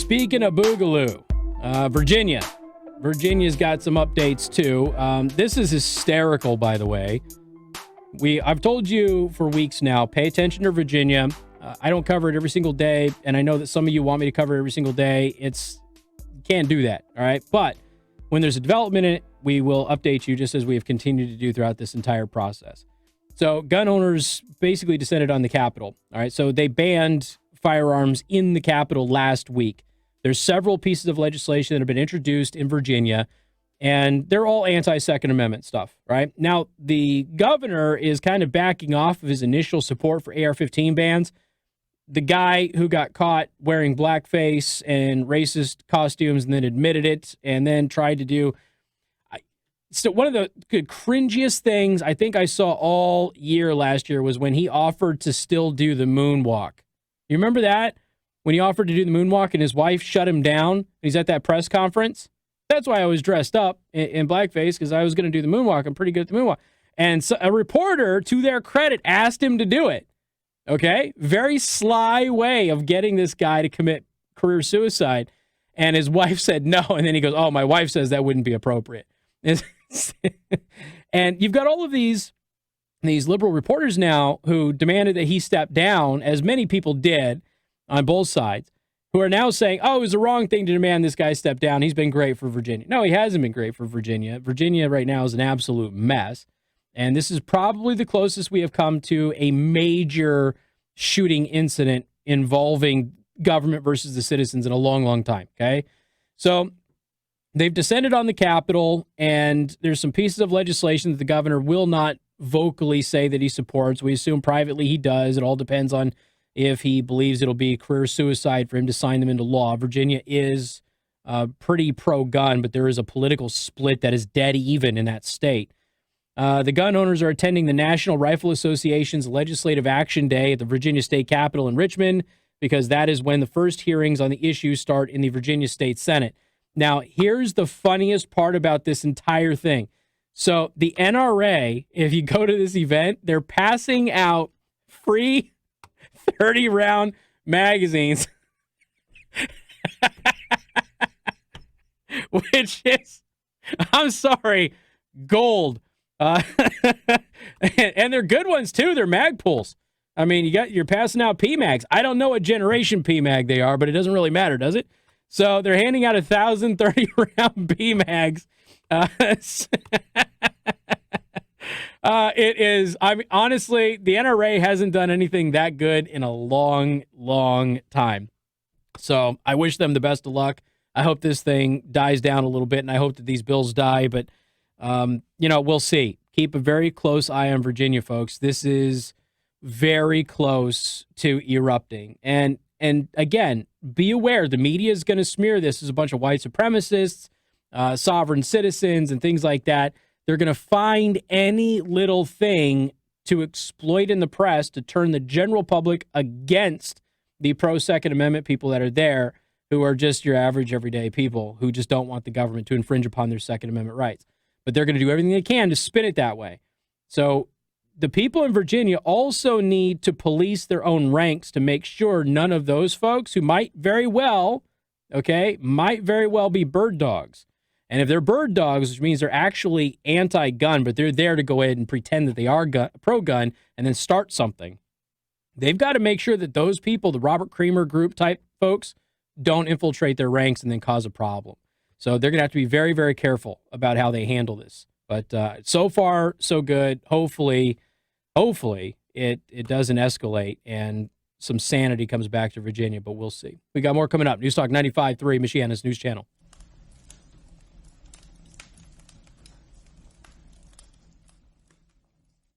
speaking of Boogaloo, Virginia. Virginia's got some updates, too. This is hysterical, by the way. I've told you for weeks now, pay attention to Virginia. I don't cover it every single day, and I know that some of you want me to cover it every single day. Can't do that, all right? But when there's a development in it, we will update you just as we have continued to do throughout this entire process. So gun owners basically descended on the Capitol, all right? So they banned firearms in the Capitol last week. There's several pieces of legislation that have been introduced in Virginia, and they're all anti-Second Amendment stuff, right? Now, the governor is kind of backing off of his initial support for AR-15 bans. The guy who got caught wearing blackface and racist costumes and then admitted it and then tried to do... So one of the cringiest things I think I saw all year last year was when he offered to still do the moonwalk. You remember that? When he offered to do the moonwalk and his wife shut him down. He's at that press conference. That's why I was dressed up in blackface, because I was going to do the moonwalk. I'm pretty good at the moonwalk. And so a reporter, to their credit, asked him to do it. Okay? Very sly way of getting this guy to commit career suicide. And his wife said no. And then he goes, oh, my wife says that wouldn't be appropriate. And you've got all of these liberal reporters now who demanded that he step down, as many people did on both sides, who are now saying, oh, it was the wrong thing to demand this guy step down. He's been great for Virginia. No, he hasn't been great for Virginia. Virginia right now is an absolute mess. And this is probably the closest we have come to a major shooting incident involving government versus the citizens in a long, long time. Okay. So they've descended on the Capitol, and there's some pieces of legislation that the governor will not vocally say that he supports. We assume privately he does. It all depends on if he believes it'll be career suicide for him to sign them into law. Virginia is pretty pro-gun, but there is a political split that is dead even in that state. The gun owners are attending the National Rifle Association's Legislative Action Day at the Virginia State Capitol in Richmond, because that is when the first hearings on the issue start in the Virginia State Senate. Now, here's the funniest part about this entire thing. So the NRA, if you go to this event, they're passing out free 30-round magazines, which is, I'm sorry, gold. And they're good ones, too. They're mag pulls. I mean, you're passing out PMags. I don't know what generation PMag they are, but it doesn't really matter, does it? So they're handing out 1,000 30-round PMags. It is, I mean, honestly, the NRA hasn't done anything that good in a long, long time. So I wish them the best of luck. I hope this thing dies down a little bit, and I hope that these bills die. But, we'll see. Keep a very close eye on Virginia, folks. This is very close to erupting. And again, be aware, the media is going to smear this as a bunch of white supremacists, sovereign citizens, and things like that. They're going to find any little thing to exploit in the press to turn the general public against the pro-Second Amendment people that are there, who are just your average everyday people who just don't want the government to infringe upon their Second Amendment rights. But they're going to do everything they can to spin it that way. So the people in Virginia also need to police their own ranks to make sure none of those folks who might very well be bird dogs. And if they're bird dogs, which means they're actually anti-gun, but they're there to go ahead and pretend that they are pro-gun and then start something, they've got to make sure that those people, the Robert Creamer group type folks, don't infiltrate their ranks and then cause a problem. So they're going to have to be very, very careful about how they handle this. But so far, so good. Hopefully it doesn't escalate and some sanity comes back to Virginia, but we'll see. We got more coming up. News Talk 95.3, Michiana's news channel.